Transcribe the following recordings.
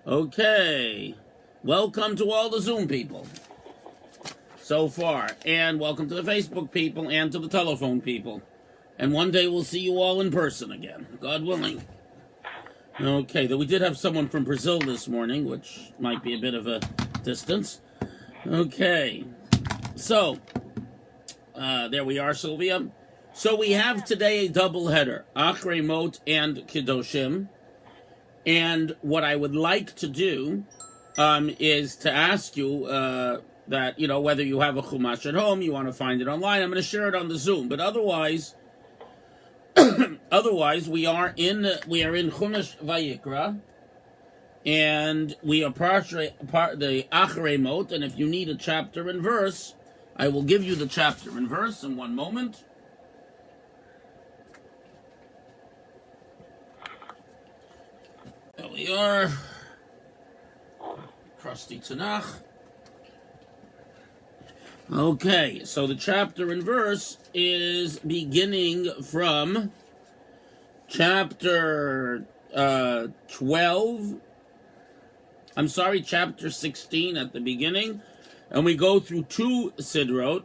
Okay, welcome to all the Zoom people so far, and welcome to the Facebook people and to the telephone people. And one day we'll see you all in person again, God willing. Okay, though we did have someone from Brazil this morning, which might be a bit of a distance. Okay, so there we are, Sylvia. So we have today a double header, Achrei Mot and Kedoshim. And what I would like to do is to ask you that, whether you have a Chumash at home, you want to find it online. I'm going to share it on the Zoom. But otherwise, we are in Chumash Vayikra, and we are part the Achrei Mot. And if you need a chapter and verse, I will give you the chapter and verse in one moment. There we are. Crusty Tanakh. Okay, so the chapter and verse is beginning from chapter 16 at the beginning, and we go through two Sidrot,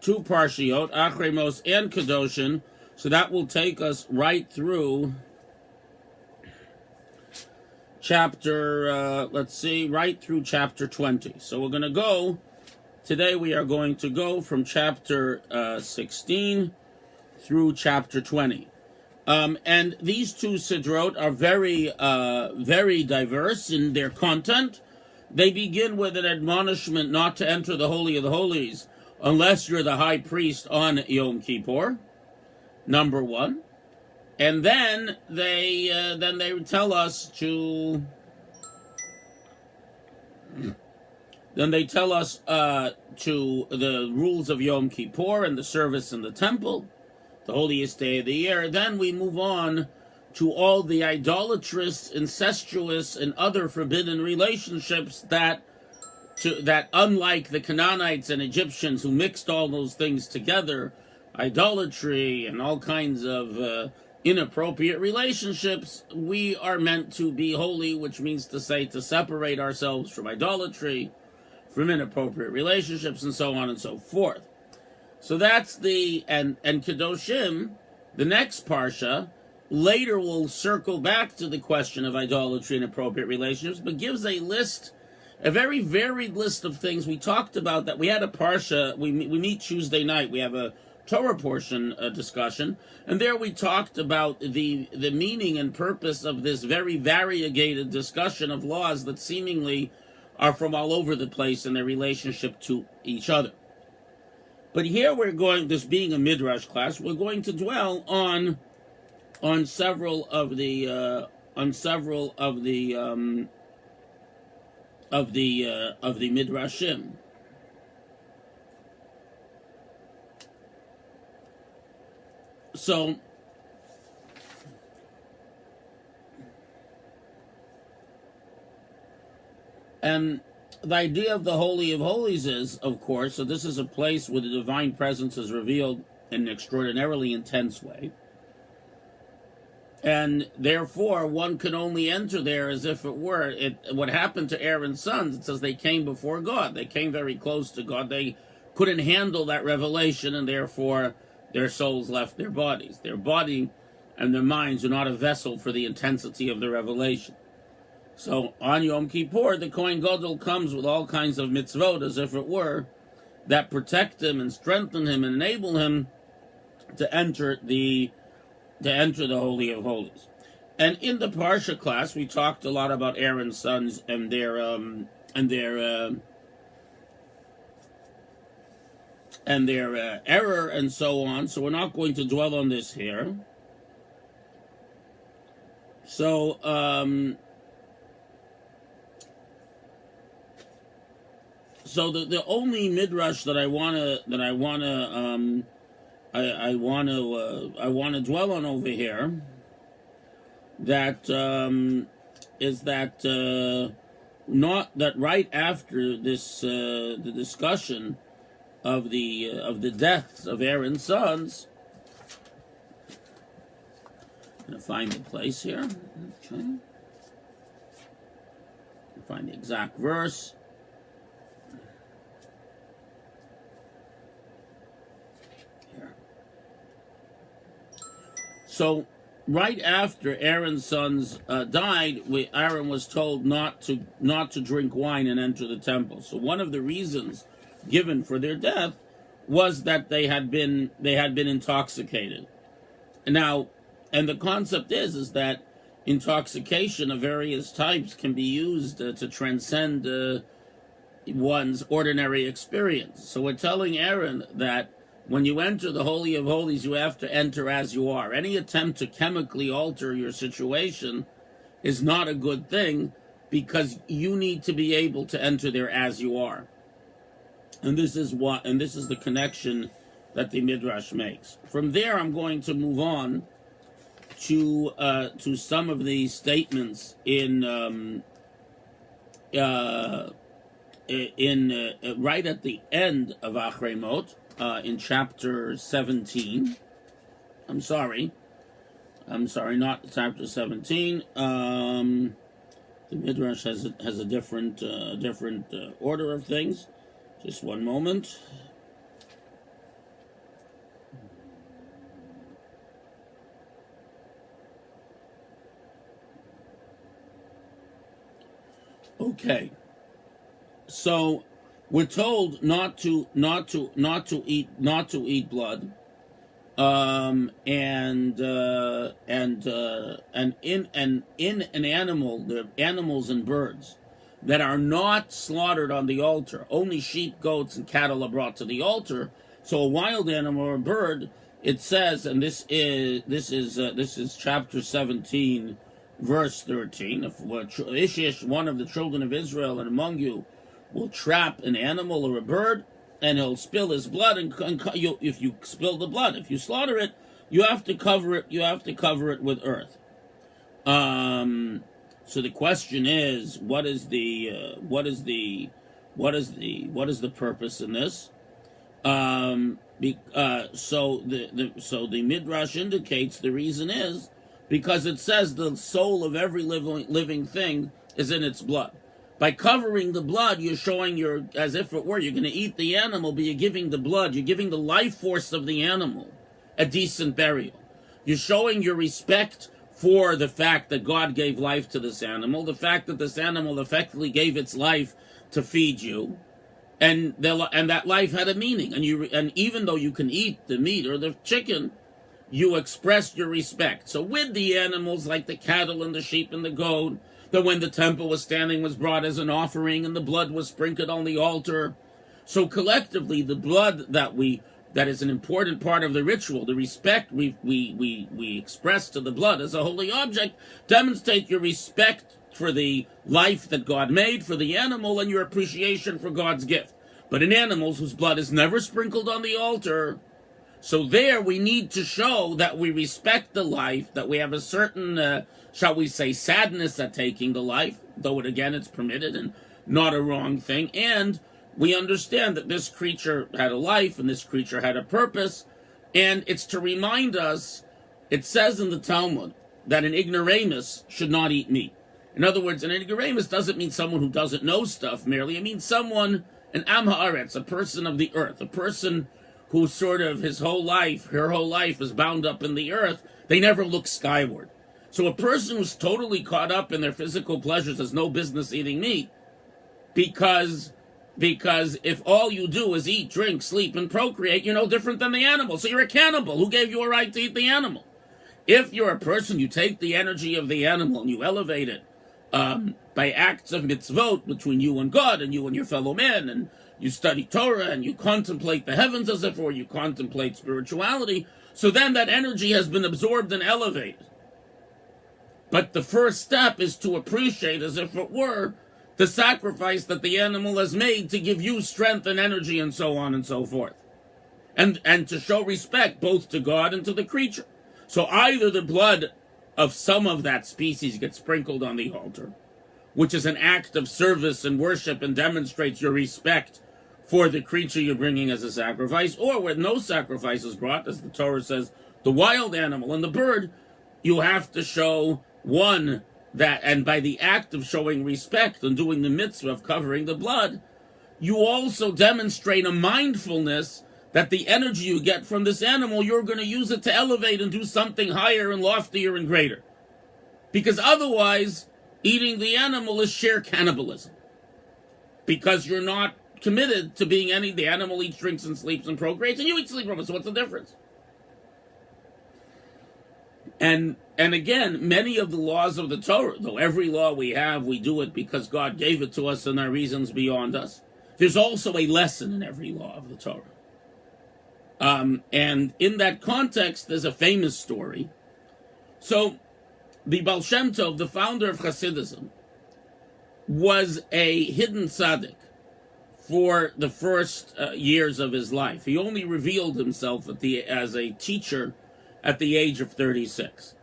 two Parshiot, Achrei Mot and Kadoshim, so that will take us right through chapter, right through chapter 20. So we're going to go, today we are going to go from chapter 16 through chapter 20. And these two Sidrot are very, very diverse in their content. They begin with an admonishment not to enter the Holy of the Holies unless you're the high priest on Yom Kippur, number one. And then they tell us to the rules of Yom Kippur and the service in the temple, the holiest day of the year. Then we move on to all the idolatrous, incestuous, and other forbidden relationships that unlike the Canaanites and Egyptians who mixed all those things together, idolatry and all kinds of inappropriate relationships, we are meant to be holy, which means to say to separate ourselves from idolatry, from inappropriate relationships, and so on and so forth. So that's and Kedoshim, the next Parsha, later will circle back to the question of idolatry and inappropriate relationships, but gives a very varied list of things. We talked about that. We had a Parsha, we meet Tuesday night, we have a Torah portion discussion, and there we talked about the meaning and purpose of this very variegated discussion of laws that seemingly are from all over the place in their relationship to each other. But here this being a midrash class, we're going to dwell on several of the midrashim. So, and the idea of the Holy of Holies is, of course, so this is a place where the divine presence is revealed in an extraordinarily intense way. And therefore, one can only enter there as if it were. What happened to Aaron's sons, it says they came before God. They came very close to God. They couldn't handle that revelation, and therefore their souls left their bodies. Their body and their minds are not a vessel for the intensity of the revelation. So on Yom Kippur, the Kohen Gadol comes with all kinds of mitzvot, as if it were, that protect him and strengthen him and enable him to enter the Holy of Holies. And in the Parsha class, we talked a lot about Aaron's sons and their error and so on. So we're not going to dwell on this here. So the only midrash that I wanna dwell on over here that is that not that right after this the discussion of the deaths of Aaron's sons. I'm gonna find the place here. Okay. find the exact verse. Here. So, right after Aaron's sons died, Aaron was told not to drink wine and enter the temple. So, one of the reasons given for their death was that they had been intoxicated. Now, and the concept is that intoxication of various types can be used to transcend one's ordinary experience. So we're telling Aaron that when you enter the Holy of Holies, you have to enter as you are. Any attempt to chemically alter your situation is not a good thing, because you need to be able to enter there as you are. And this is the connection that the Midrash makes. From there, I'm going to move on to some of the statements in right at the end of Achremot, in chapter 17. I'm sorry, not chapter 17. The Midrash has a different order of things. Just one moment. Okay, so we're told not to eat blood, and in an animal, the animals and birds that are not slaughtered on the altar. Only sheep, goats, and cattle are brought to the altar. So a wild animal or a bird, it says, and this is chapter 17. Verse 13, if Ishish, one of the children of Israel and among you, will trap an animal or a bird, and he'll spill his blood, and if you spill the blood, if you slaughter it, you have to cover it. You have to cover it with earth. So the question is, what is the purpose in this? So the Midrash indicates the reason is because it says the soul of every living thing is in its blood. By covering the blood, you're showing as if it were, you're going to eat the animal, but you're giving the blood, you're giving the life force of the animal a decent burial. You're showing your respect for the fact that God gave life to this animal, the fact that this animal effectively gave its life to feed you, and that life had a meaning. And even though you can eat the meat or the chicken, you expressed your respect. So with the animals, like the cattle and the sheep and the goat, that when the temple was standing was brought as an offering, and the blood was sprinkled on the altar. So collectively, the blood that is an important part of the ritual, the respect we express to the blood as a holy object, demonstrate your respect for the life that God made, for the animal, and your appreciation for God's gift. But in animals whose blood is never sprinkled on the altar, so there we need to show that we respect the life, that we have a certain, shall we say, sadness at taking the life, though it's permitted and not a wrong thing. And we understand that this creature had a life and this creature had a purpose. And it's to remind us, it says in the Talmud, that an ignoramus should not eat meat. In other words, an ignoramus doesn't mean someone who doesn't know stuff merely. It means someone, an am haaretz, a person of the earth, a person who sort of her whole life is bound up in the earth. They never look skyward. So a person who's totally caught up in their physical pleasures has no business eating meat, because if all you do is eat, drink, sleep, and procreate, you're no different than the animal. So you're a cannibal. Who gave you a right to eat the animal? If you're a person, you take the energy of the animal and you elevate it by acts of mitzvot between you and God and you and your fellow man, and you study Torah and you contemplate the heavens as if, or you contemplate spirituality, so then that energy has been absorbed and elevated. But the first step is to appreciate, as if it were, the sacrifice that the animal has made to give you strength and energy and so on and so forth. And to show respect both to God and to the creature. So either the blood of some of that species gets sprinkled on the altar, which is an act of service and worship and demonstrates your respect for the creature you're bringing as a sacrifice, or where no sacrifice is brought, as the Torah says, the wild animal and the bird, you have to show, one, that, and by the act of showing respect and doing the mitzvah of covering the blood, you also demonstrate a mindfulness that the energy you get from this animal, you're going to use it to elevate and do something higher and loftier and greater. Because otherwise, eating the animal is sheer cannibalism. Because you're not committed to being the animal eats, drinks, and sleeps and procreates, and you eat, sleep, so what's the difference? And again, many of the laws of the Torah, though every law we have, we do it because God gave it to us and there are reasons beyond us. There's also a lesson in every law of the Torah. And in that context, there's a famous story. So, the Baal Shem Tov, the founder of Hasidism, was a hidden tzaddik for the first years of his life. He only revealed himself as a teacher at the age of 36.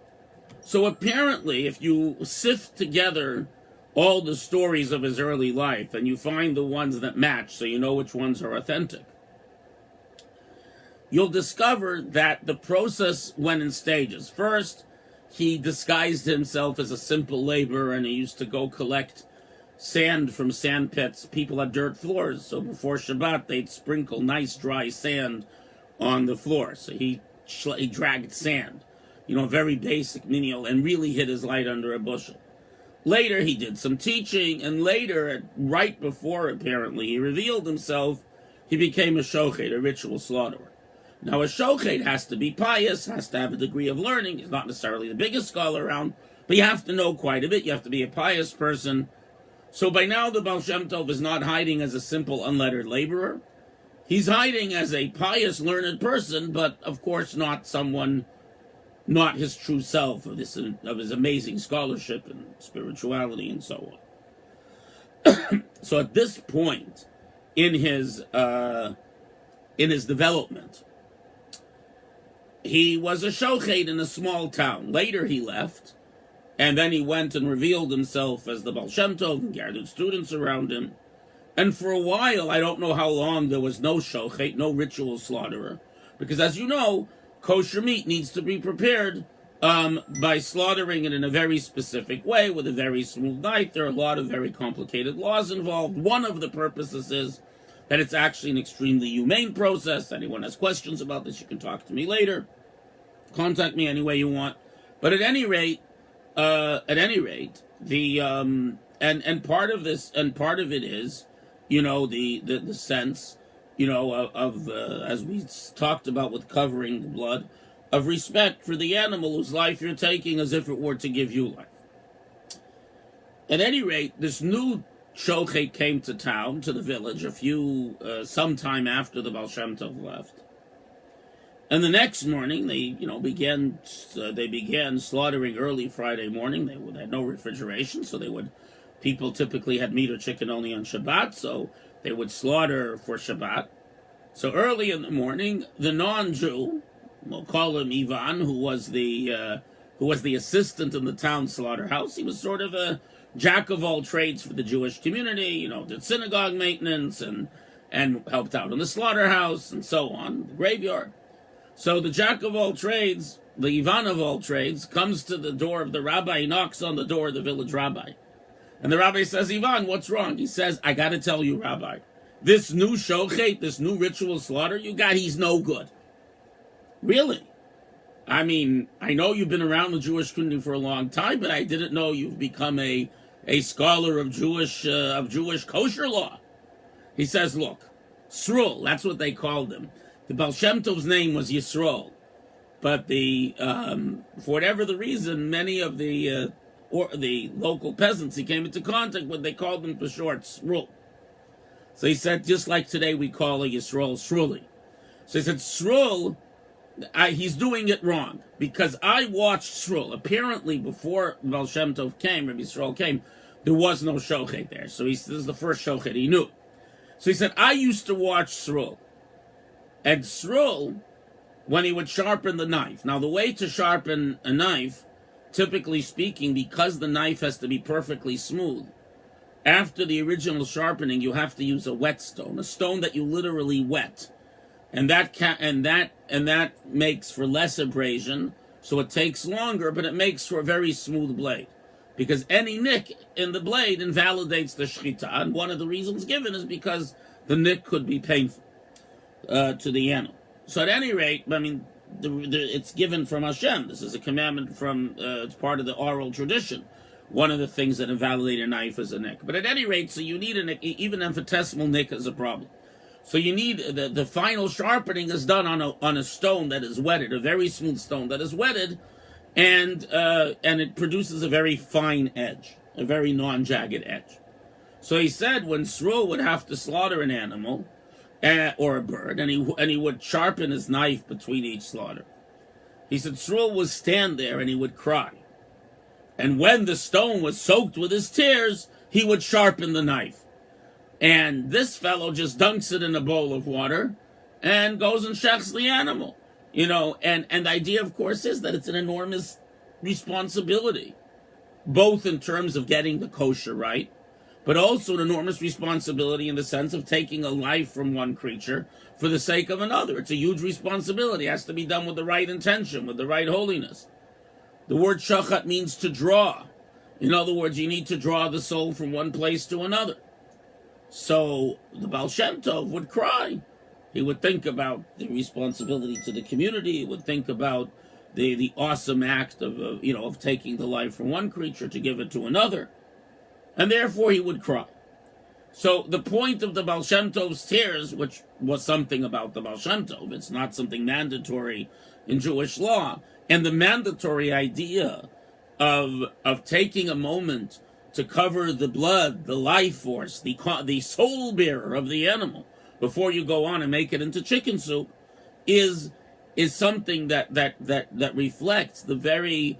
So apparently, if you sift together all the stories of his early life and you find the ones that match so you know which ones are authentic, you'll discover that the process went in stages. First, he disguised himself as a simple laborer, and he used to go collect sand from sand pits. People had dirt floors, so before Shabbat, they'd sprinkle nice dry sand on the floor. So he dragged sand, very basic menial, and really hid his light under a bushel. Later, he did some teaching, and later, right before, apparently, he revealed himself, he became a shochet, a ritual slaughterer. Now, a shochet has to be pious, has to have a degree of learning. He's not necessarily the biggest scholar around, but you have to know quite a bit. You have to be a pious person. So by now, the Baal Shem Tov is not hiding as a simple, unlettered laborer. He's hiding as a pious, learned person, but of course not his true self, of his amazing scholarship and spirituality and so on. So at this point in his development, he was a shochet in a small town. Later he left, and then he went and revealed himself as the Baal Shem Tov and gathered students around him. And for a while, I don't know how long, there was no shochet, no ritual slaughterer. Because as you know, kosher meat needs to be prepared by slaughtering it in a very specific way with a very smooth knife. There are a lot of very complicated laws involved. One of the purposes is that it's actually an extremely humane process. Anyone has questions about this, you can talk to me later. Contact me any way you want. But at any rate, the and part of this, and part of it is, the sense, of as we talked about with covering the blood, of respect for the animal whose life you're taking as if it were to give you life. At any rate, this new shochet came to town, to the village, sometime after the Baal Shem Tov left. And the next morning, they began slaughtering early Friday morning. They had no refrigeration, so people typically had meat or chicken only on Shabbat, so they would slaughter for Shabbat. So early in the morning, the non-Jew, we'll call him Ivan, who was the assistant in the town slaughterhouse. He was sort of a jack of all trades for the Jewish community, did synagogue maintenance and helped out in the slaughterhouse and so on, the graveyard. So the jack of all trades, the Ivan of all trades, comes to the door of the rabbi. He knocks on the door of the village rabbi. And the rabbi says, Ivan, what's wrong? He says, I got to tell you, Rabbi, this new shochet, this new ritual slaughter you got, he's no good. Really? I mean, I know you've been around the Jewish community for a long time, but I didn't know you've become a scholar of Jewish kosher law. He says, look, Srul, that's what they called him. The Baal Shem Tov's name was Yisroel, but for whatever the reason, many of the local peasants he came into contact with, they called him for short Srul. So he said, just like today we call a Yisroel Sruli. So he said, Srul, he's doing it wrong, because I watched Srul. Apparently, before Baal Shem Tov came, Rabbi Yisroel came, there was no shochet there. So this is the first shochet he knew. So he said, I used to watch Srul. And Srul, when he would sharpen the knife. Now, the way to sharpen a knife, typically speaking, because the knife has to be perfectly smooth, after the original sharpening, you have to use a whetstone, a stone that you literally wet. And that makes for less abrasion, so it takes longer, but it makes for a very smooth blade. because any nick in the blade invalidates the shechita, and one of the reasons given is because the nick could be painful to the animal. So at any rate, I mean, it's given from Hashem. This is a commandment from, it's part of the oral tradition. One of the things that invalidate a knife is a nick. But at any rate, so you need a nick, even infinitesimal nick is a problem. So you need, the final sharpening is done on a stone that is wetted, a very smooth stone that is wetted, and it produces a very fine edge, a very non-jagged edge. So he said when Sruel would have to slaughter an animal, or a bird, and he would sharpen his knife between each slaughter. He said Sruel would stand there and he would cry. And when the stone was soaked with his tears, he would sharpen the knife. And this fellow just dunks it in a bowl of water and goes and shechs the animal. You know, and the idea, of course, is that it's an enormous responsibility, both in terms of getting the kosher right, but also an enormous responsibility in the sense of taking a life from one creature for the sake of another. It's a huge responsibility. It has to be done with the right intention, with the right holiness. The word shachat means to draw. In other words, you need to draw the soul from one place to another. So the Baal Shem Tov would cry. He would think about the responsibility to the community. He would think about the awesome act of taking the life from one creature to give it to another. And therefore he would cry. So the point of the Baal Shem Tov's tears, which was something about the Baal Shem Tov, it's not something mandatory in Jewish law, and the mandatory idea of taking a moment to cover the blood, the life force, the soul bearer of the animal before you go on and make it into chicken soup, is something that reflects the very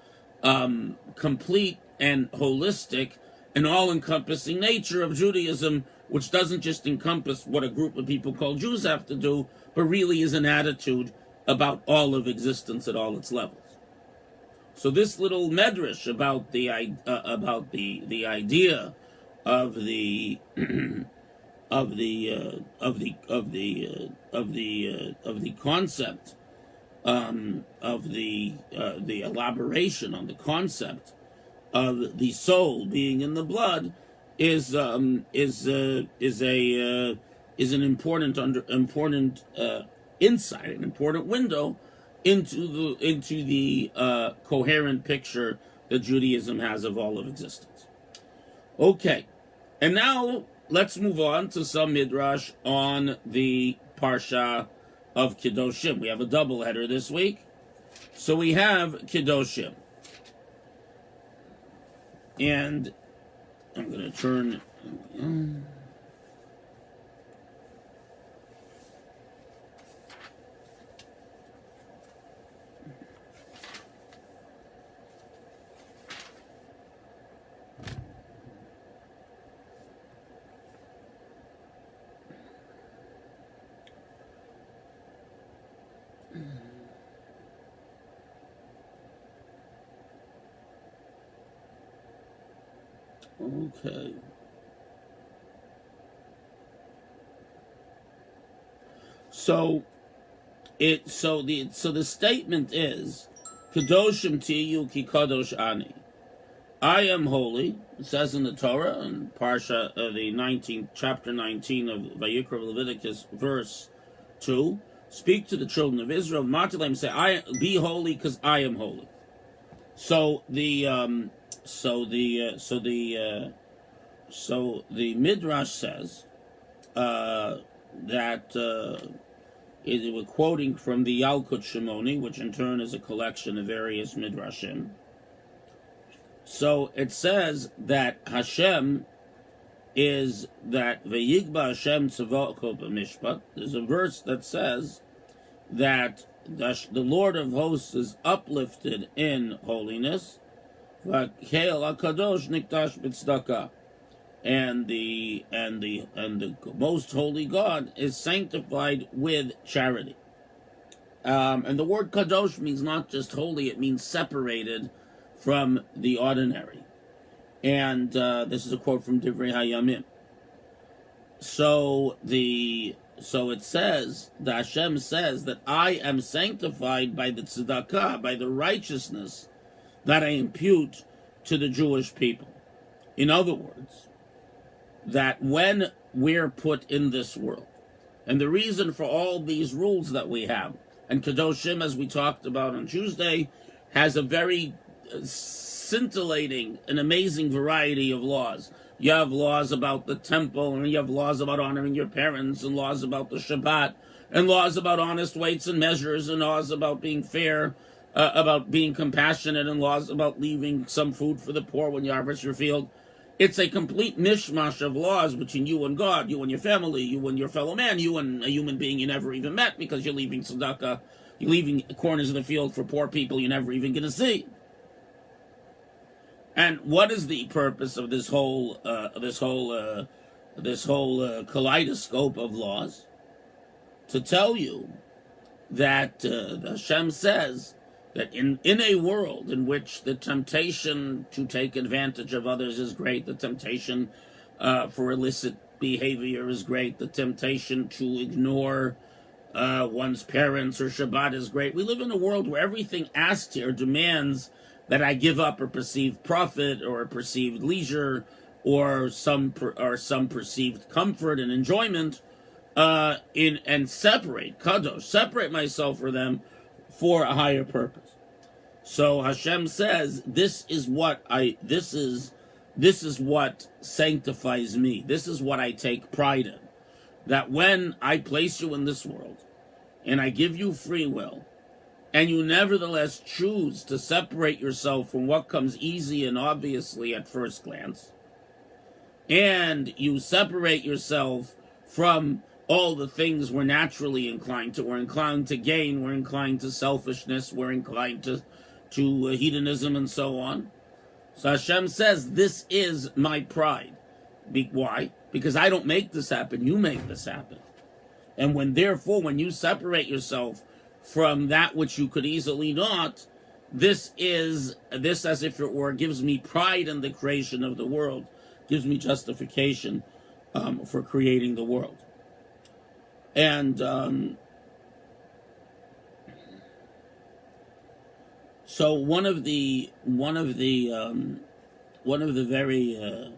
complete and holistic and all-encompassing nature of Judaism, which doesn't just encompass what a group of people called Jews have to do, but really is an attitude about all of existence at all its levels. So this little medrash about the idea of the concept of the elaboration on the concept of the soul being in the blood is an important insight, an important window into the coherent picture that Judaism has of all of existence. Okay, and now let's move on to some midrash on the parsha of Kedoshim. We have a double header this week, so we have Kedoshim. And I'm going to turn... Okay. So the statement is Kadoshim tiyu ki kadosh ani. I am holy. It says in the Torah in Parsha the 19th chapter 19 of Vayikra Leviticus verse 2. Speak to the children of Israel. Matilim say, be holy because I am holy. So the Midrash says that we're quoting from the Yalkut Shimoni, which in turn is a collection of various Midrashim. So it says that Hashem is that Vayigba Hashem Tzavot Mishpat. There's a verse that says that the Lord of hosts is uplifted in holiness. V'Kel HaKadosh Nikdash B'Tzedakah. And the most holy God is sanctified with charity. And the word kadosh means not just holy; it means separated from the ordinary. And this is a quote from Divrei Hayamim. So it says, the Hashem says that I am sanctified by the tzedakah, by the righteousness that I impute to the Jewish people. In other words, that when we're put in this world, and the reason for all these rules that we have, and Kadoshim, as we talked about on Tuesday, has a very scintillating and amazing variety of laws. You have laws about the temple, and you have laws about honoring your parents, and laws about the Shabbat, and laws about honest weights and measures, and laws about being fair, about being compassionate, and laws about leaving some food for the poor when you harvest your field. It's a complete mishmash of laws between you and God, you and your family, you and your fellow man, you and a human being you never even met, because you're leaving tzedakah, you're leaving corners of the field for poor people you're never even going to see. And what is the purpose of this whole kaleidoscope of laws? To tell you that Hashem says that in a world in which the temptation to take advantage of others is great, the temptation for illicit behavior is great, the temptation to ignore one's parents or Shabbat is great. We live in a world where everything asked here demands that I give up a perceived profit or a perceived leisure or some perceived comfort and enjoyment and separate Kadosh, separate myself from them for a higher purpose. So Hashem says, this is what sanctifies me. This is what I take pride in. That when I place you in this world and I give you free will, and you nevertheless choose to separate yourself from what comes easy and obviously at first glance, and you separate yourself from all the things we're naturally inclined to. We're inclined to gain, we're inclined to selfishness, we're inclined to hedonism and so on. So Hashem says, this is my pride. Why? Because I don't make this happen, you make this happen. And when you separate yourself from that which you could easily not, this as if it were, gives me pride in the creation of the world, gives me justification for creating the world. And so one of the very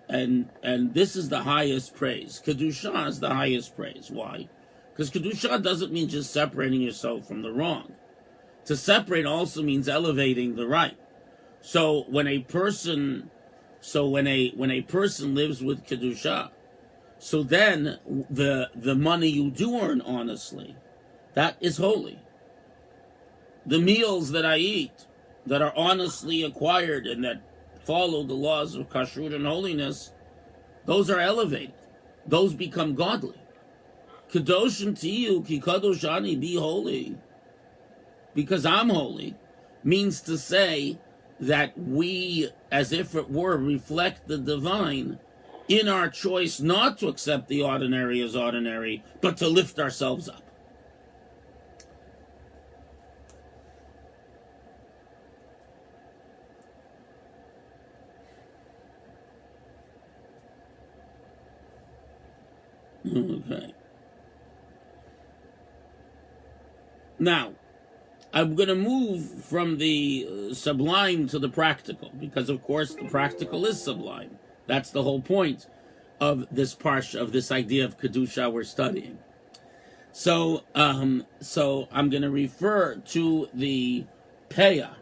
and this is the highest praise. Kedusha is the highest praise. Why? Because Kedusha doesn't mean just separating yourself from the wrong. To separate also means elevating the right. So when a person lives with Kedusha, so then the money you do earn honestly, that is holy. The meals that I eat that are honestly acquired and that follow the laws of kashrut and holiness, those are elevated. Those become godly. Kadoshim tiyu ki kadosh ani, be holy, because I'm holy, means to say that we, as if it were, reflect the divine in our choice not to accept the ordinary as ordinary, but to lift ourselves up. Okay. Now, I'm going to move from the sublime to the practical, because of course the practical is sublime. That's the whole point of this parsha, of this idea of Kedusha we're studying. So I'm going to refer to the peah,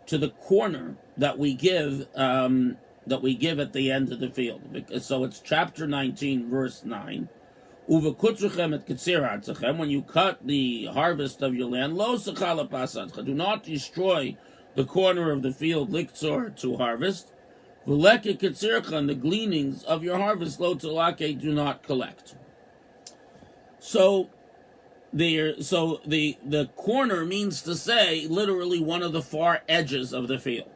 to the corner that we give at the end of the field. So it's chapter 19, verse 9. When you cut the harvest of your land, do not destroy the corner of the field, liktzor, to harvest. And the gleanings of your harvest, do not collect. So the corner means to say literally one of the far edges of the field.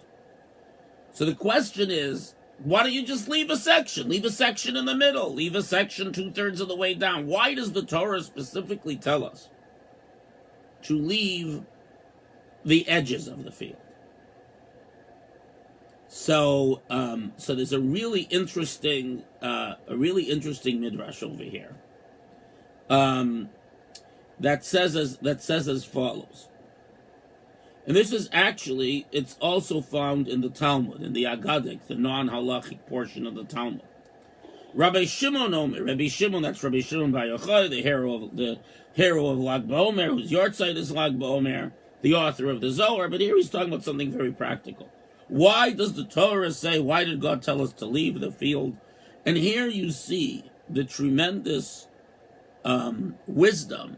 So the question is, why don't you just leave a section? Leave a section in the middle. Leave a section 2/3 of the way down. Why does the Torah specifically tell us to leave the edges of the field? So there's a really interesting midrash over here that says as follows: And this is actually, it's also found in the Talmud, in the Agadic, the non-halachic portion of the Talmud. Rabbi Shimon Omer, Rabbi Shimon, that's Rabbi Shimon Bar Yochai, the hero of Lag BaOmer, whose yahrzeit is Lag BaOmer, the author of the Zohar, but here he's talking about something very practical. Why does the Torah say, why did God tell us to leave the field? And here you see the tremendous wisdom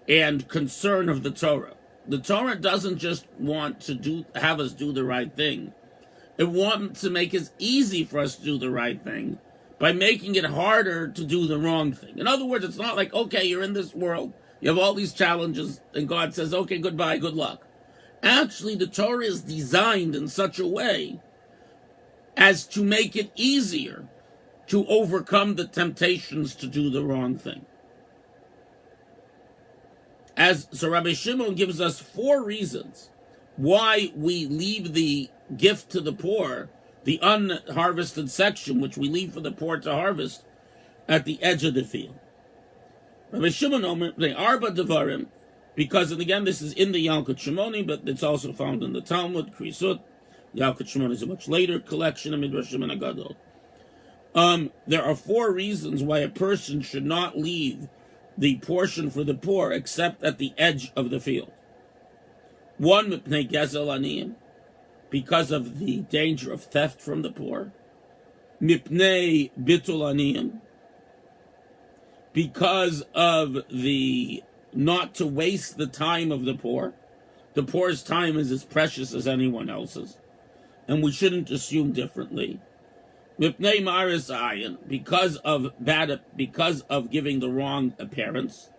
and concern of the Torah. The Torah doesn't just want to have us do the right thing. It wants to make it easy for us to do the right thing by making it harder to do the wrong thing. In other words, it's not like, okay, you're in this world, you have all these challenges, and God says, okay, goodbye, good luck. Actually, the Torah is designed in such a way as to make it easier to overcome the temptations to do the wrong thing. So Rabbi Shimon gives us 4 reasons why we leave the gift to the poor, the unharvested section, which we leave for the poor to harvest, at the edge of the field. Rabbi Shimon Omer, the Arba Devarim, because, and again, this is in the Yalkut Shimoni, but it's also found in the Talmud, Krisut. Yalkut Shimoni is a much later collection of Midrashim and Agadol. There are 4 reasons why a person should not leave the portion for the poor except at the edge of the field. 1, Mipnei Gezel Aniyim, because of the danger of theft from the poor. Mipnei Bitul Aniyim, because of the not to waste the time of the poor. The poor's time is as precious as anyone else's, and we shouldn't assume differently. Mipnei Maris Ayin, because of giving the wrong appearance.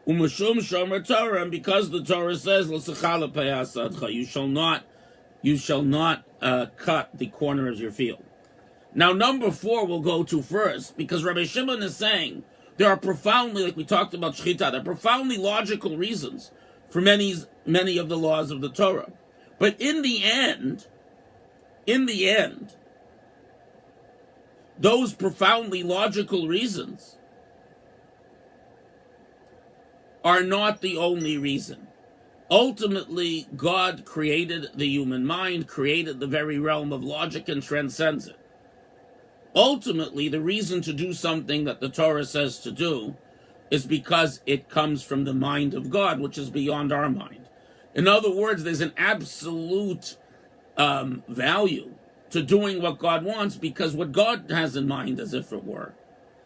Umashum Shomer Torah, and because the Torah says, you shall not cut the corner of your field. Now, number 4 we'll go to first, because Rabbi Shimon is saying there are profoundly, like we talked about Shechita, there are profoundly logical reasons for many of the laws of the Torah. But in the end, those profoundly logical reasons are not the only reason. Ultimately, God created the human mind, created the very realm of logic, and transcends it. Ultimately, the reason to do something that the Torah says to do is because it comes from the mind of God, which is beyond our mind. In other words, there's an absolute value to doing what God wants, because what God has in mind, as if it were,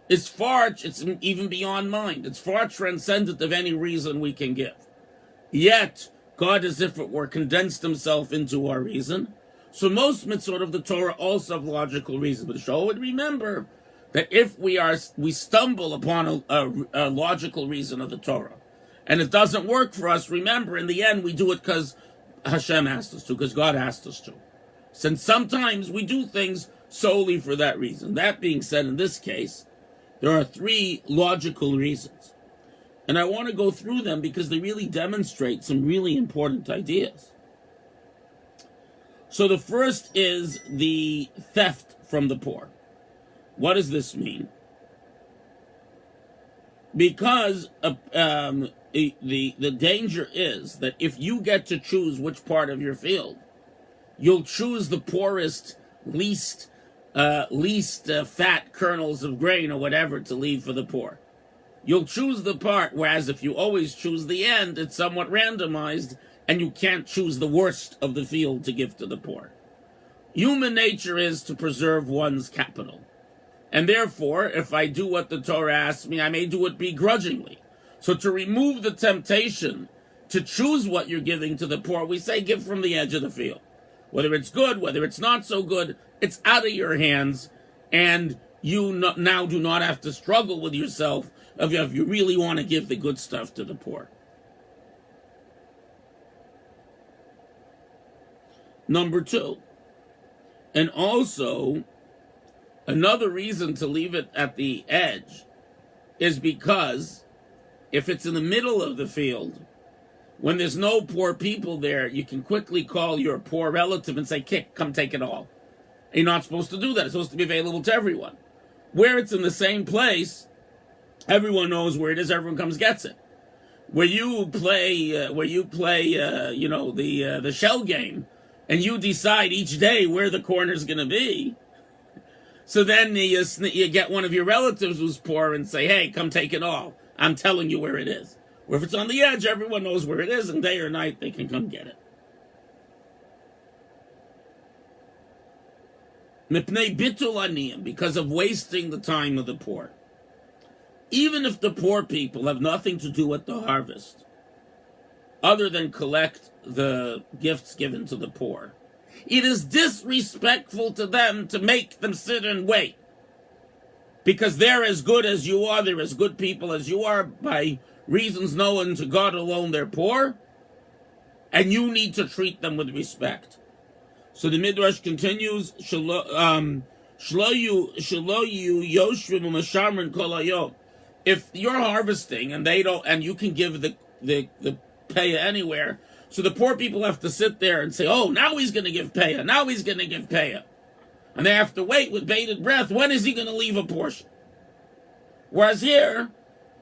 it's even beyond mind. It's far transcendent of any reason we can give. Yet, God, as if it were, condensed himself into our reason. So most mitzvot of the Torah also have logical reasons. But show would remember that if we stumble upon a logical reason of the Torah, and it doesn't work for us, remember, in the end, we do it because Hashem asked us to, because God asked us to. Since sometimes we do things solely for that reason. That being said, in this case, there are 3 logical reasons. And I want to go through them because they really demonstrate some really important ideas. So the first is the theft from the poor. What does this mean? Because the danger is that if you get to choose which part of your field, you'll choose the poorest, least fat kernels of grain or whatever to leave for the poor. You'll choose the part, whereas if you always choose the end, it's somewhat randomized, and you can't choose the worst of the field to give to the poor. Human nature is to preserve one's capital. And therefore, if I do what the Torah asks me, I may do it begrudgingly. So to remove the temptation to choose what you're giving to the poor, we say give from the edge of the field. Whether it's good, whether it's not so good, it's out of your hands, and you now do not have to struggle with yourself if you really want to give the good stuff to the poor. Number 2, and also another reason to leave it at the edge is because if it's in the middle of the field, when there's no poor people there, you can quickly call your poor relative and say, come take it all. You're not supposed to do that. It's supposed to be available to everyone. Where it's in the same place, everyone knows where it is, everyone comes gets it. where you play, the shell game, and you decide each day where the corner's going to be. So then you get one of your relatives who's poor and say, "Hey, come take it all. I'm telling you where it is." Or if it's on the edge, everyone knows where it is, and day or night they can come get it. Mipnei bitul aniyim, because of wasting the time of the poor. Even if the poor people have nothing to do with the harvest, other than collect the gifts given to the poor, it is disrespectful to them to make them sit and wait. Because they're as good as you are, they're as good people as you are, by reasons known to God alone, they're poor, and you need to treat them with respect. So the Midrash continues, if you're harvesting and they don't, and you can give the payah anywhere, so the poor people have to sit there and say, "Oh, now he's going to give payah, now he's going to give payah," and they have to wait with bated breath. When is he going to leave a portion? Whereas here,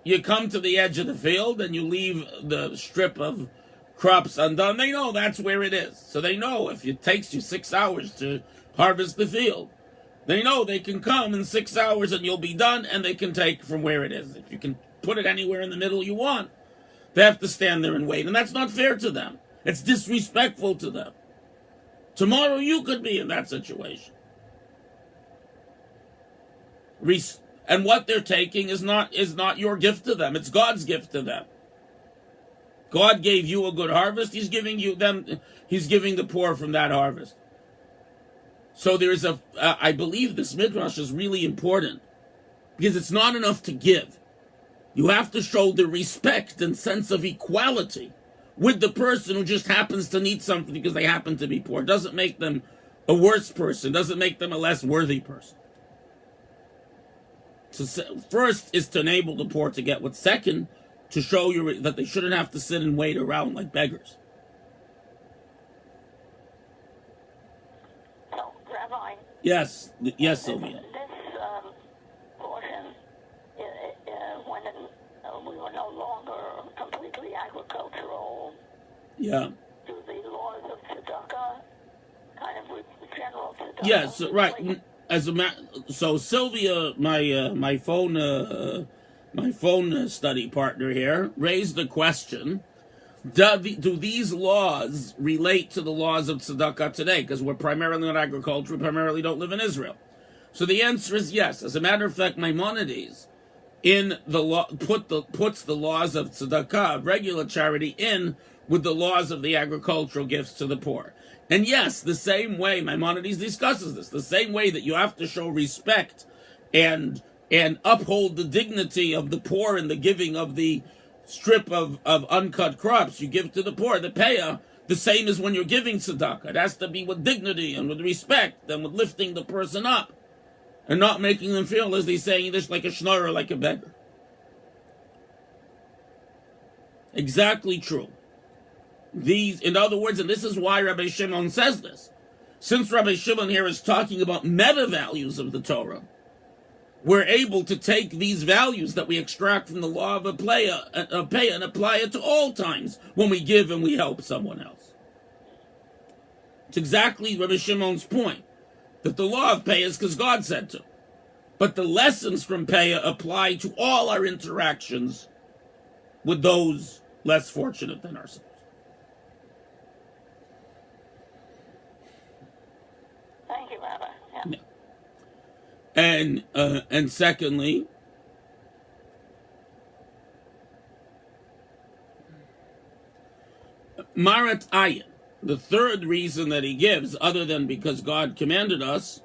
you come to the edge of the field and you leave the strip of crops undone. They know that's where it is. So they know if it takes you 6 hours to harvest the field, they know they can come in 6 hours and you'll be done, and they can take from where it is. If you can put it anywhere in the middle you want, they have to stand there and wait. And that's not fair to them. It's disrespectful to them. Tomorrow you could be in that situation. And what they're taking is not your gift to them. It's God's gift to them. God gave you a good harvest. He's giving the poor from that harvest. So there's I believe this midrash is really important, because it's not enough to give. You have to show the respect and sense of equality with the person who just happens to need something because they happen to be poor. It doesn't make them a worse person. It doesn't make them a less worthy person. So first is to enable the poor to get what's second, to show you that they shouldn't have to sit and wait around like beggars. So, Rabbi. Yes, Sylvia. This portion, when we were no longer completely agricultural. Yeah. Do the laws of tzedakah, kind of general tzedakah? Yes, right. So Sylvia, my phone study partner here, raised the question: do these laws relate to the laws of tzedakah today? Because we're primarily not agriculture, we primarily don't live in Israel. So the answer is yes. As a matter of fact, Maimonides in the law puts the laws of tzedakah, regular charity, in with the laws of the agricultural gifts to the poor. And yes, the same way Maimonides discusses this, the same way that you have to show respect and uphold the dignity of the poor in the giving of the strip of uncut crops you give to the poor, the payah, the same as when you're giving tzedakah. It has to be with dignity and with respect and with lifting the person up and not making them feel, as they say in English, like a schnorrer, like a beggar. Exactly true. In other words, and this is why Rabbi Shimon says this, since Rabbi Shimon here is talking about meta values of the Torah, we're able to take these values that we extract from the law of a payah and apply it to all times when we give and we help someone else. It's exactly Rabbi Shimon's point, that the law of payah is because God said to. But the lessons from payah apply to all our interactions with those less fortunate than ourselves. Thank you, Rabbi. Yeah. And secondly, Marat Ayin, the third reason that he gives, other than because God commanded us,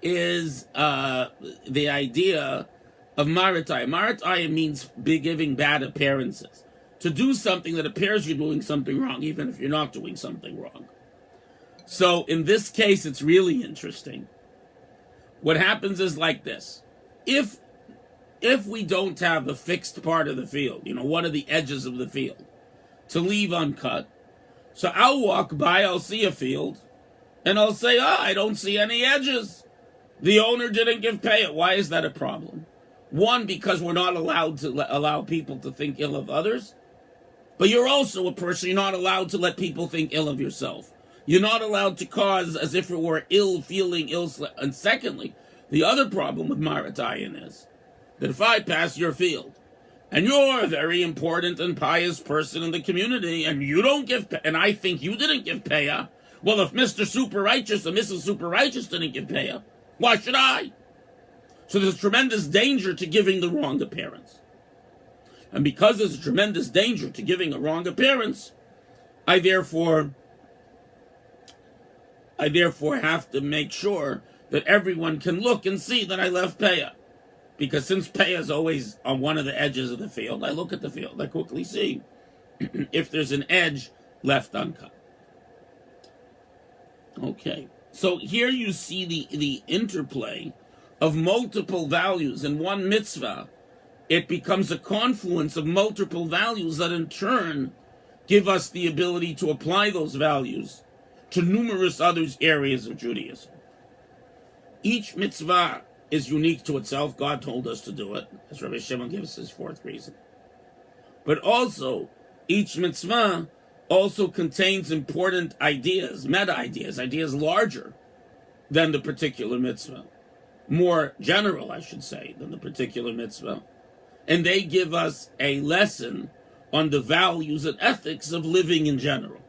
is the idea of Marat Ayin. Marat Ayin means giving bad appearances. To do something that appears you're doing something wrong, even if you're not doing something wrong. So in this case, it's really interesting. What happens is like this. If we don't have a fixed part of the field, one of the edges of the field, to leave uncut, so I'll walk by, I'll see a field, and I'll say, I don't see any edges. The owner didn't give payah. Why is that a problem? One, because we're not allowed to allow people to think ill of others. But you're also a person, you're not allowed to let people think ill of yourself. You're not allowed to cause as if it were ill feeling, and secondly, the other problem with Maratayan is that if I pass your field, and you're a very important and pious person in the community, and you don't give, and I think you didn't give payah, well, if Mr. Super Righteous or Mrs. Super Righteous didn't give payah, why should I? So there's tremendous danger to giving the wrong appearance. And because there's a tremendous danger to giving a wrong appearance, I therefore have to make sure that everyone can look and see that I left payah. Because since payah is always on one of the edges of the field, I look at the field, I quickly see if there's an edge left uncut. Okay, so here you see the interplay of multiple values in one mitzvah. It becomes a confluence of multiple values that in turn give us the ability to apply those values to numerous other areas of Judaism. Each mitzvah is unique to itself. God told us to do it, as Rabbi Shimon gives his fourth reason. But also, each mitzvah also contains important ideas, meta ideas, ideas larger than the particular mitzvah, more general, I should say, than the particular mitzvah. And they give us a lesson on the values and ethics of living in general.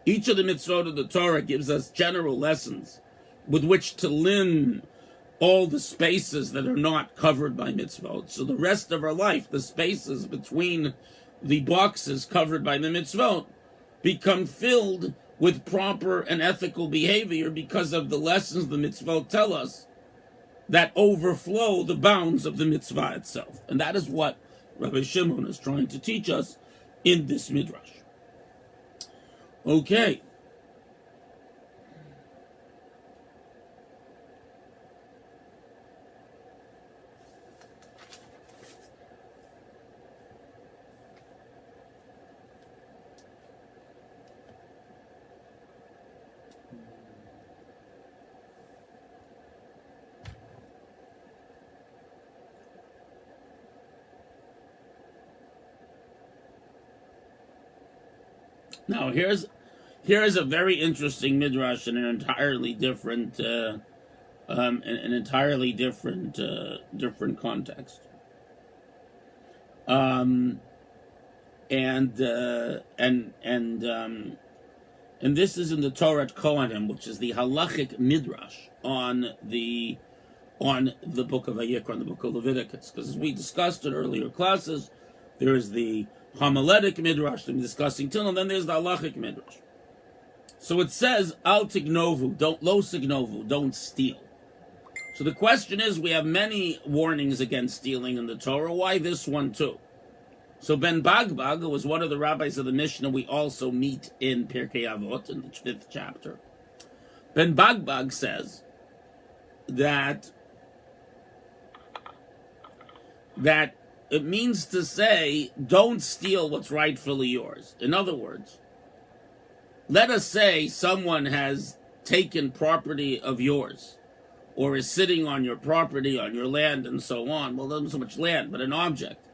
Each of the mitzvot of the Torah gives us general lessons with which to limn all the spaces that are not covered by mitzvot. So the rest of our life, the spaces between the boxes covered by the mitzvot, become filled with proper and ethical behavior because of the lessons the mitzvot tell us that overflow the bounds of the mitzvah itself. And that is what Rabbi Shimon is trying to teach us in this midrash. Okay. Now here's a very interesting midrash in an entirely different different context. And this is in the Torah Kohanim, which is the halachic midrash on the book of Vayikra, on the book of Leviticus, because as we discussed in earlier classes, there is the homiletic midrash that we're discussing till, and then there's the halachic midrash. So it says, al tignovu, lo signovu, don't steal. So the question is, we have many warnings against stealing in the Torah. Why this one too? So Ben Bagbag, who was one of the rabbis of the Mishnah we also meet in Pirkei Avot, in the 5th chapter, Ben Bagbag says that it means to say, don't steal what's rightfully yours. In other words, let us say someone has taken property of yours, or is sitting on your property, on your land, and so on. Well, not so much land, but an object.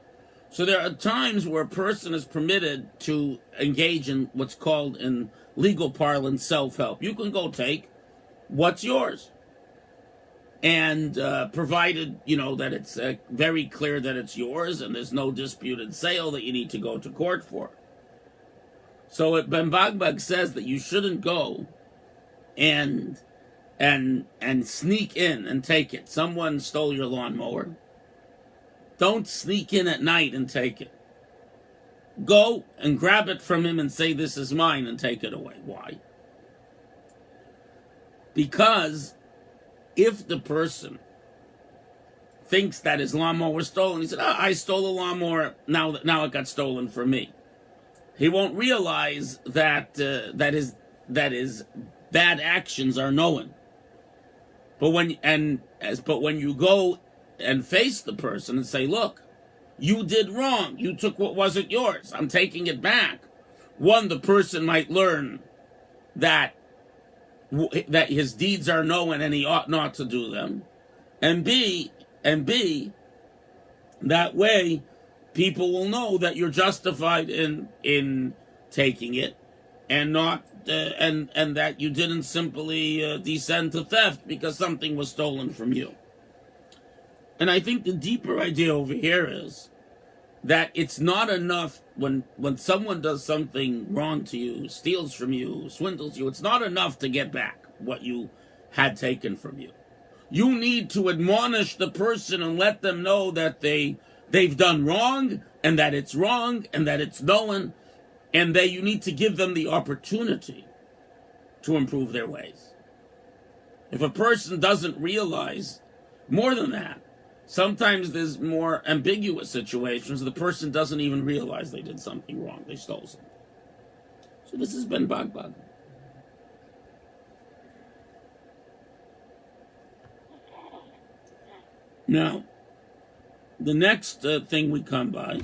So there are times where a person is permitted to engage in what's called, in legal parlance, self-help. You can go take what's yours. And provided, that it's very clear that it's yours and there's no disputed sale that you need to go to court for. So Ben Bagbag says that you shouldn't go and sneak in and take it. Someone stole your lawnmower. Don't sneak in at night and take it. Go and grab it from him and say, this is mine, and take it away. Why? Because if the person thinks that his lawnmower was stolen, he said, I stole a lawnmower, now it got stolen from me. He won't realize that his bad actions are known. But when you go and face the person and say, look, you did wrong. You took what wasn't yours. I'm taking it back. One, the person might learn that his deeds are known and he ought not to do them. And B, That way, people will know that you're justified in taking it, and not and that you didn't simply descend to theft because something was stolen from you. And I think the deeper idea over here is that it's not enough when someone does something wrong to you, steals from you, swindles you, it's not enough to get back what you had taken from you. You need to admonish the person and let them know that they've done wrong, and that it's wrong, and that it's known, and that you need to give them the opportunity to improve their ways. If a person doesn't realize, more than that, sometimes there's more ambiguous situations. The person doesn't even realize they did something wrong. They stole something. So this has been Bagbag. Now, the next thing we come by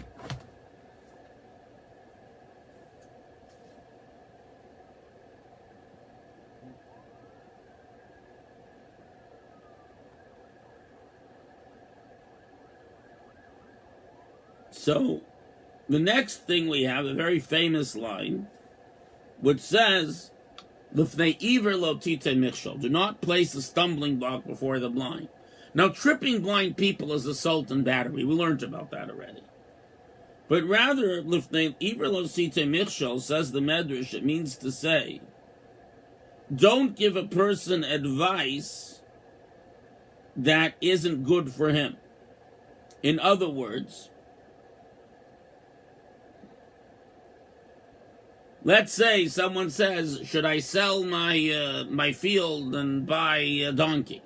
So, the next thing we have, a very famous line, which says, "L'fnei iver lo titei michshol." Do not place a stumbling block before the blind. Now, tripping blind people is assault and battery. We learned about that already. But rather, "L'fnei iver lo titei michshol," says the Medrash, it means to say, don't give a person advice that isn't good for him. In other words, let's say someone says, should I sell my field and buy a donkey?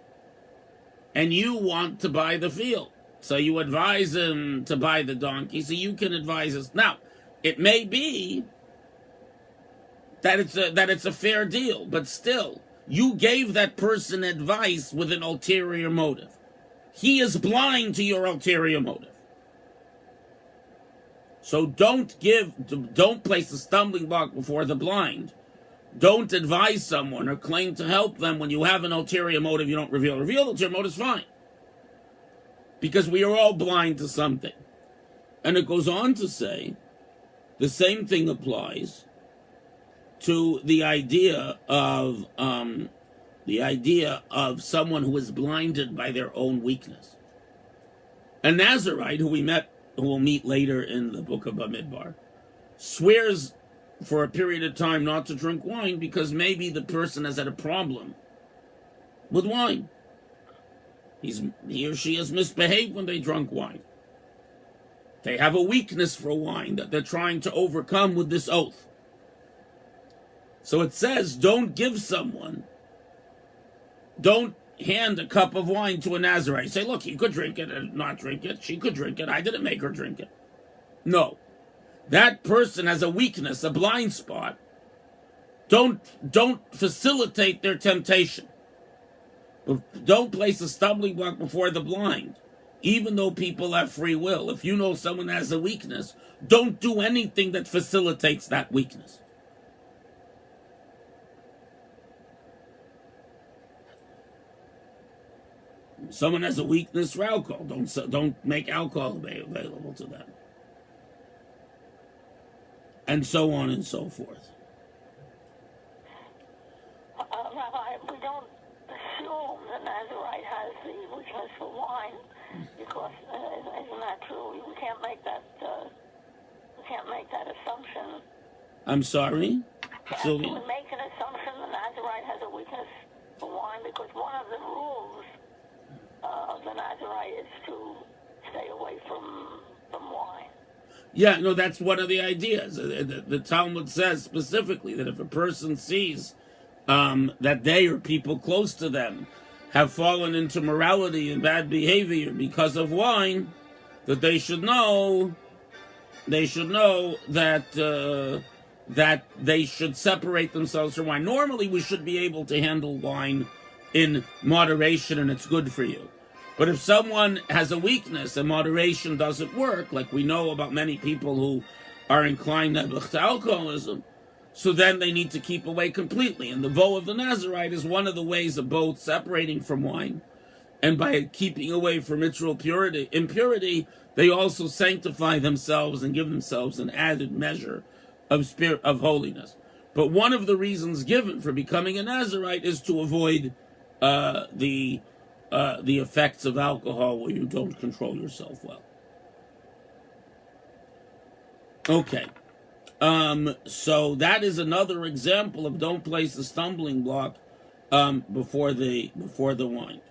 And you want to buy the field. So you advise him to buy the donkey, so you can advise us. Now, it may be that it's a fair deal, but still, you gave that person advice with an ulterior motive. He is blind to your ulterior motive. So don't place a stumbling block before the blind. Don't advise someone or claim to help them when you have an ulterior motive you don't reveal. Reveal the ulterior motive is fine. Because we are all blind to something. And it goes on to say, the same thing applies to the idea of someone who is blinded by their own weakness. A Nazirite, who we'll meet later in the book of Bamidbar, swears for a period of time not to drink wine because maybe the person has had a problem with wine. He or she has misbehaved when they drunk wine. They have a weakness for wine that they're trying to overcome with this oath. So it says, don't hand a cup of wine to a Nazirite. Say, look, he could drink it and not drink it. She could drink it. I didn't make her drink it. No. That person has a weakness, a blind spot. Don't facilitate their temptation. Don't place a stumbling block before the blind. Even though people have free will. If you know someone has a weakness, don't do anything that facilitates that weakness. Someone has a weakness for alcohol. Don't make alcohol available to them. And so on and so forth. Rabbi, we don't assume the Nazirite has the weakness for wine, because isn't that true? We can't make that assumption. I'm sorry, Sylvia. We make an assumption the Nazirite has a weakness for wine because one of the rules of the Nazirite is to stay away from wine. Yeah, no, that's one of the ideas. The Talmud says specifically that if a person sees that they or people close to them have fallen into morality and bad behavior because of wine, that they should know that they should separate themselves from wine. Normally, we should be able to handle wine in moderation, and it's good for you. But if someone has a weakness and moderation doesn't work, like we know about many people who are inclined to alcoholism, so then they need to keep away completely. And the vow of the Nazirite is one of the ways of both separating from wine And by keeping away from ritual impurity, they also sanctify themselves and give themselves an added measure of spirit of holiness. But one of the reasons given for becoming a Nazirite is to avoid the effects of alcohol where you don't control yourself well. Okay. So that is another example of don't place the stumbling block before the wine.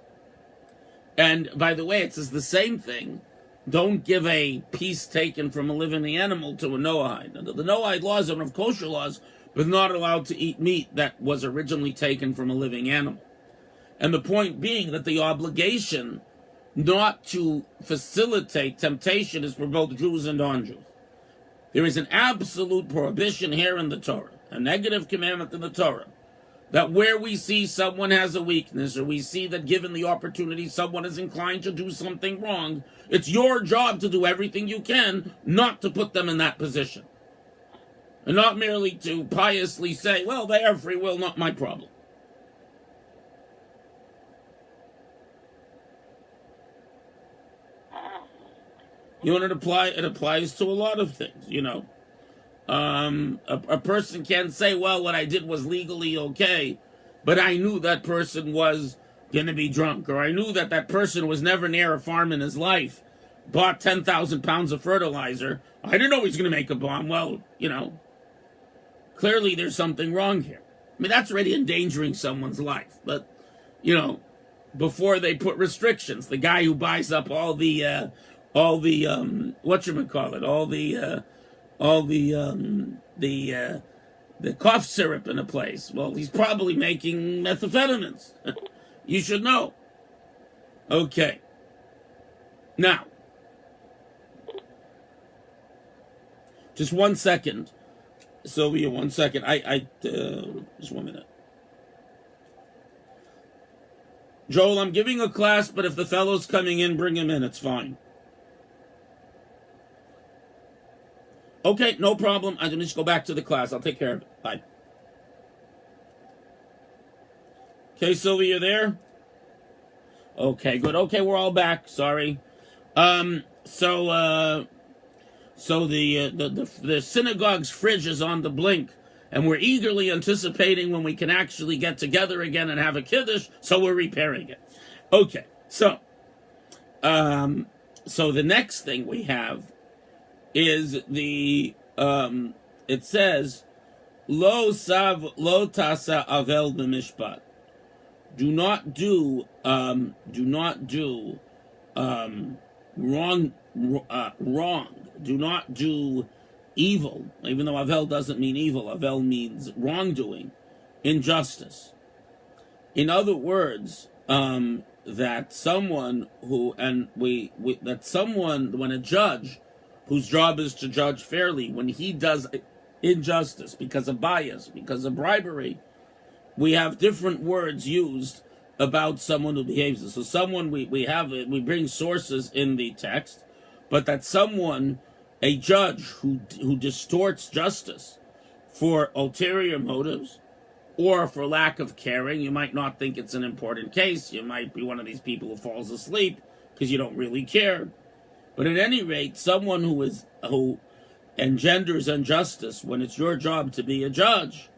And by the way, it says the same thing. Don't give a piece taken from a living animal to a Noahide. Now, the Noahide laws are one of kosher laws, but not allowed to eat meat that was originally taken from a living animal. And the point being that the obligation not to facilitate temptation is for both Jews and non-Jews. There is an absolute prohibition here in the Torah, a negative commandment in the Torah, that where we see someone has a weakness, or we see that given the opportunity someone is inclined to do something wrong, it's your job to do everything you can not to put them in that position. And not merely to piously say, well, they have free will, not my problem. You know, it applies to a lot of things, you know. A person can say, well, what I did was legally okay, but I knew that person was going to be drunk, or I knew that that person was never near a farm in his life, bought 10,000 pounds of fertilizer. I didn't know he was going to make a bomb. Well, you know, clearly there's something wrong here. I mean, that's already endangering someone's life. But, you know, before they put restrictions, the guy who buys up all the cough syrup in a place, well, he's probably making methamphetamines. You should know. Okay. Now, just 1 second. Sylvia, 1 second. Just 1 minute. Joel, I'm giving a class, but if the fellow's coming in, bring him in. It's fine. Okay, no problem. I can just go back to the class. I'll take care of it. Bye. Okay, Sylvia, you there? Okay, good. Okay, we're all back. Sorry. So the synagogue's fridge is on the blink, and we're eagerly anticipating when we can actually get together again and have a kiddush, so we're repairing it. Okay, so the next thing we have is the it says lo tasa avel b'mishpat. Do not do wrong. Do not do evil, even though avel doesn't mean evil. Avel means wrongdoing, injustice. In other words, that someone when a judge whose job is to judge fairly, when he does injustice because of bias, because of bribery, we have different words used about someone who behaves this. So someone we bring sources in the text, but that someone, a judge who distorts justice for ulterior motives or for lack of caring. You might not think it's an important case. You might be one of these people who falls asleep because you don't really care. But at any rate, someone who engenders injustice when it's your job to be a judge.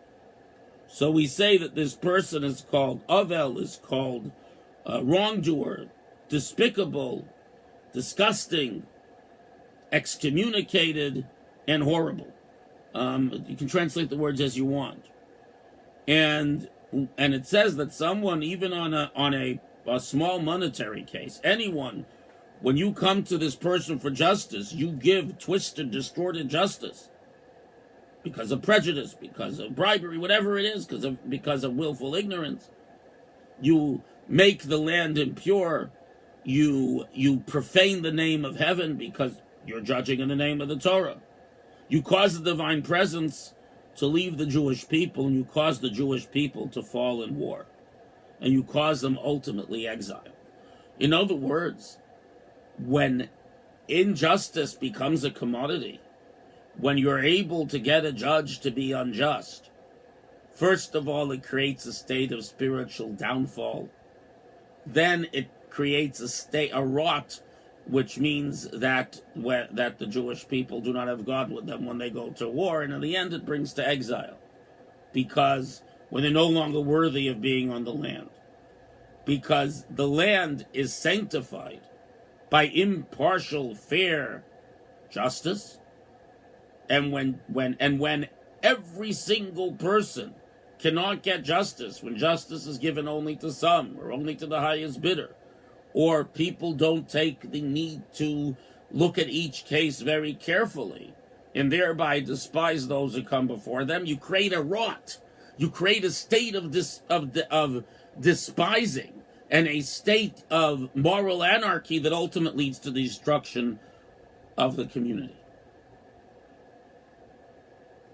So we say that this person is called Avel, is called wrongdoer, despicable, disgusting, excommunicated, and horrible. You can translate the words as you want. And it says that someone, even on a small monetary case, anyone, when you come to this person for justice, you give twisted, distorted justice because of prejudice, because of bribery, whatever it is, because of willful ignorance. You make the land impure. You profane the name of heaven because you're judging in the name of the Torah. You cause the divine presence to leave the Jewish people, and you cause the Jewish people to fall in war, and you cause them ultimately exile. In other words, when injustice becomes a commodity, when you're able to get a judge to be unjust, first of all, it creates a state of spiritual downfall. Then creates a rot, which means that the Jewish people do not have God with them when they go to war, and in the end it brings to exile, because when they're no longer worthy of being on the land, because the land is sanctified by impartial, fair justice, and when every single person cannot get justice, when justice is given only to some or only to the highest bidder, or people don't take the need to look at each case very carefully and thereby despise those who come before them, you create a rot. You create a state of despising and a state of moral anarchy that ultimately leads to the destruction of the community.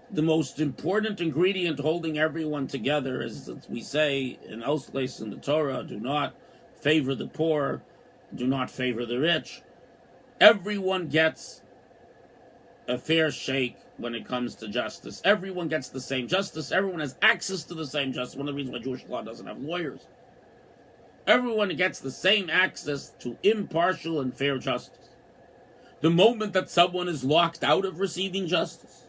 The most important ingredient holding everyone together is, as we say in Ausleis in the Torah, do not favor the poor, do not favor the rich. Everyone gets a fair shake when it comes to justice. Everyone gets the same justice. Everyone has access to the same justice. One of the reasons why Jewish law doesn't have lawyers. Everyone gets the same access to impartial and fair justice. The moment that someone is locked out of receiving justice,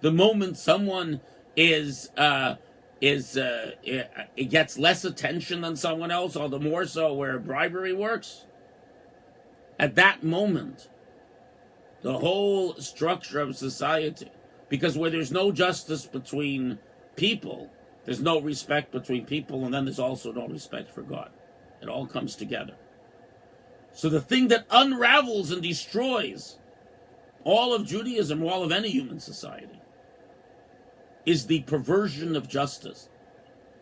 the moment someone it gets less attention than someone else, all the more so where bribery works, at that moment, the whole structure of society, because where there's no justice between people, there's no respect between people, and then there's also no respect for God. It all comes together. So the thing that unravels and destroys all of Judaism, all of any human society, is the perversion of justice,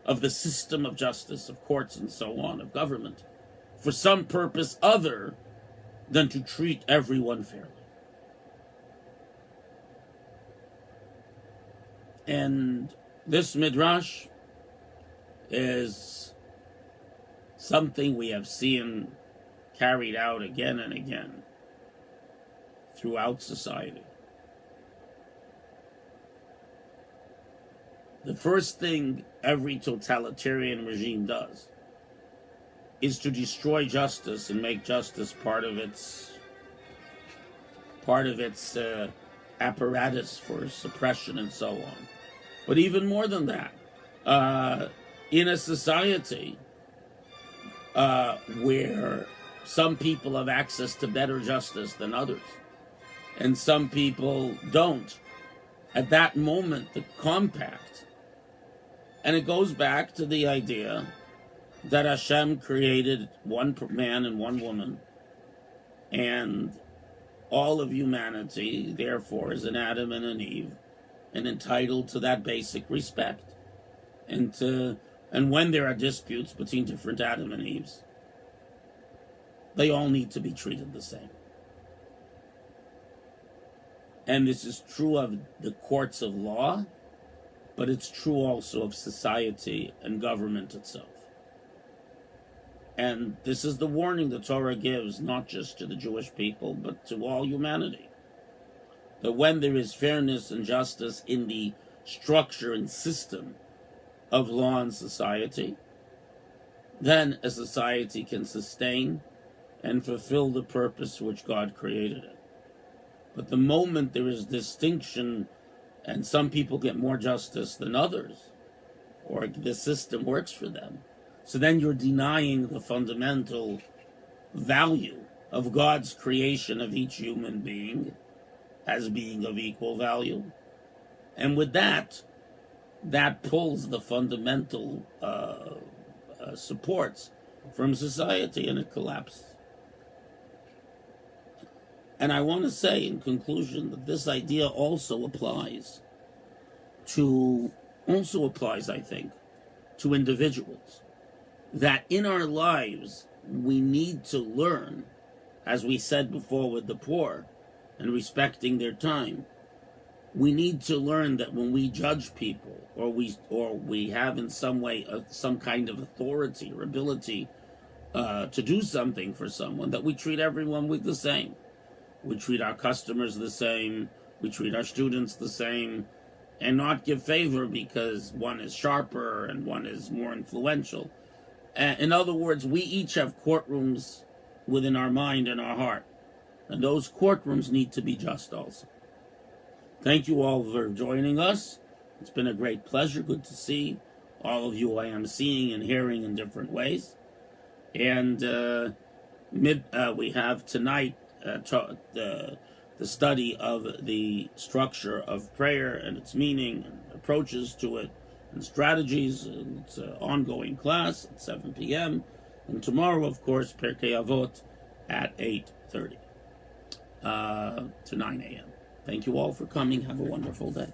of the system of justice, of courts and so on, of government, for some purpose other than to treat everyone fairly. And this midrash is something we have seen carried out again and again throughout society. The first thing every totalitarian regime does is to destroy justice and make justice part of its apparatus for suppression and so on. But even more than that, in a society where some people have access to better justice than others, and some people don't, at that moment the compact, and it goes back to the idea that Hashem created one man and one woman, and all of humanity, therefore, is an Adam and an Eve, and entitled to that basic respect. And when there are disputes between different Adam and Eves, they all need to be treated the same. And this is true of the courts of law, but it's true also of society and government itself. And this is the warning the Torah gives, not just to the Jewish people, but to all humanity. That when there is fairness and justice in the structure and system of law and society, then a society can sustain and fulfill the purpose which God created it. But the moment there is distinction and some people get more justice than others, or the system works for them, so then you're denying the fundamental value of God's creation of each human being as being of equal value. And with that pulls the fundamental supports from society, and it collapses. And I want to say in conclusion that this idea also applies, I think, to individuals. That in our lives, we need to learn, as we said before with the poor, and respecting their time, we need to learn that when we judge people, or we have in some way some kind of authority or ability to do something for someone, that we treat everyone with the same. We treat our customers the same, we treat our students the same, and not give favor because one is sharper and one is more influential. In other words, we each have courtrooms within our mind and our heart. And those courtrooms need to be just also. Thank you all for joining us. It's been a great pleasure. Good to see all of you I am seeing and hearing in different ways. And we have tonight the study of the structure of prayer and its meaning and approaches to it and strategies. And it's an ongoing class at 7 p.m. And tomorrow, of course, Pirkei Avot at 8:30 to 9 a.m. Thank you all for coming. Have a wonderful day.